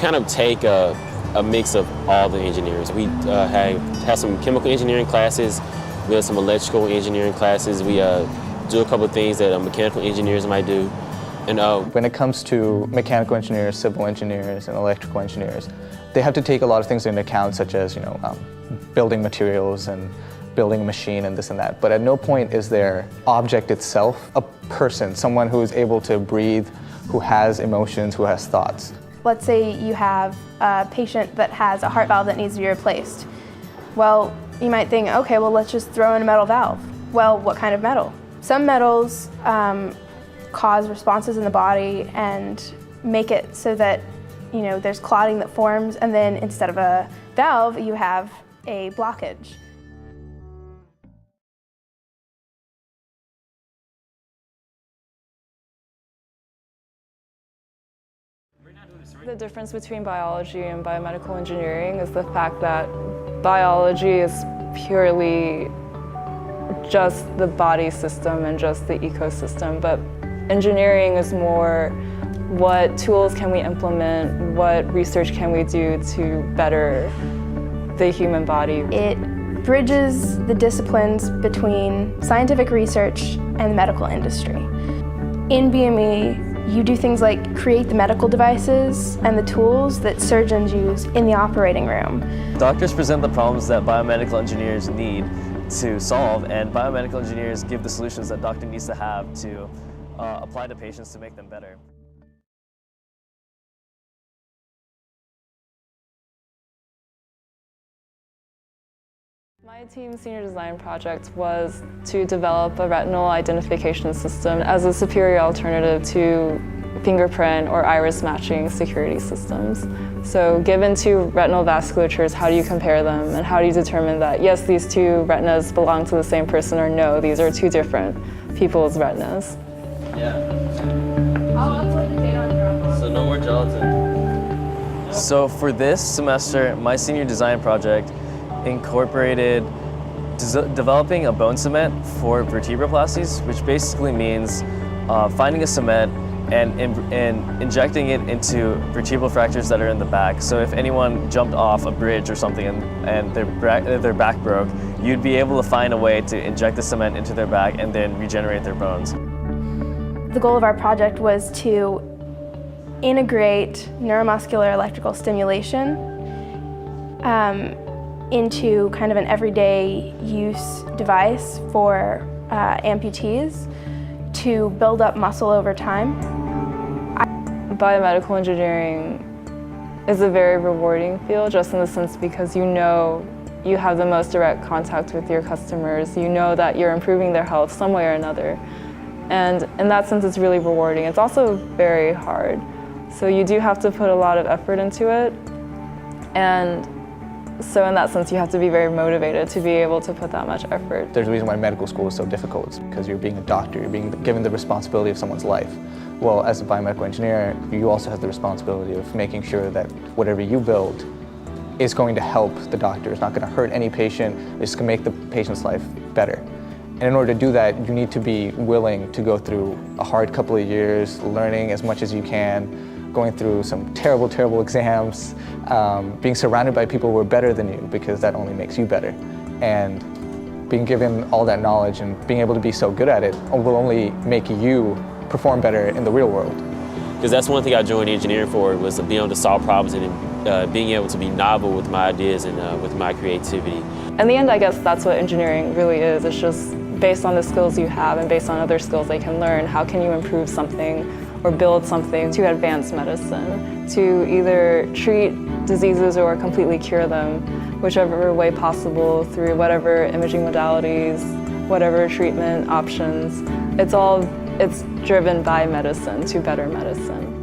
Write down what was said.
kind of take a mix of all the engineers. We have some chemical engineering classes, we have some electrical engineering classes, we do a couple of things that mechanical engineers might do. And when it comes to mechanical engineers, civil engineers, and electrical engineers, they have to take a lot of things into account, such as building materials and building a machine and this and that. But at no point is their object itself a person, someone who is able to breathe, who has emotions, who has thoughts. Let's say you have a patient that has a heart valve that needs to be replaced. Well, you might think, okay, well, let's just throw in a metal valve. Well, what kind of metal? Some metals cause responses in the body and make it so that there's clotting that forms, and then instead of a valve, you have a blockage. The difference between biology and biomedical engineering is the fact that biology is purely just the body system and just the ecosystem, but engineering is more what tools can we implement, what research can we do to better the human body. It bridges the disciplines between scientific research and the medical industry. In BME, you do things like create the medical devices and the tools that surgeons use in the operating room. Doctors present the problems that biomedical engineers need to solve, and biomedical engineers give the solutions that doctor needs to have to apply to patients to make them better. My team's senior design project was to develop a retinal identification system as a superior alternative to fingerprint or iris matching security systems. So given two retinal vasculatures, how do you compare them, and how do you determine that yes, these two retinas belong to the same person, or no, these are two different people's retinas? Yeah. So no more gelatin. So for this semester, my senior design project incorporated developing a bone cement for vertebroplasties, which basically means finding a cement and injecting it into vertebral fractures that are in the back. So if anyone jumped off a bridge or something and their back broke, you'd be able to find a way to inject the cement into their back and then regenerate their bones. The goal of our project was to integrate neuromuscular electrical stimulation into kind of an everyday use device for amputees to build up muscle over time. Biomedical engineering is a very rewarding field, just in the sense because you have the most direct contact with your customers. You know that you're improving their health some way or another. And in that sense, it's really rewarding. It's also very hard. So you do have to put a lot of effort into it. And so in that sense, you have to be very motivated to be able to put that much effort. There's a reason why medical school is so difficult. It's because you're being a doctor, you're being given the responsibility of someone's life. Well, as a biomedical engineer, you also have the responsibility of making sure that whatever you build is going to help the doctor. It's not going to hurt any patient, it's going to make the patient's life better. And in order to do that, you need to be willing to go through a hard couple of years, learning as much as you can, going through some terrible, terrible exams, being surrounded by people who are better than you, because that only makes you better. And being given all that knowledge and being able to be so good at it will only make you perform better in the real world. Because that's one thing I joined engineering for, was to be able to solve problems and being able to be novel with my ideas and with my creativity. In the end, I guess that's what engineering really is. It's just based on the skills you have and based on other skills they can learn, how can you improve something or build something to advance medicine, to either treat diseases or completely cure them, whichever way possible, through whatever imaging modalities, whatever treatment options. It's driven by medicine to better medicine.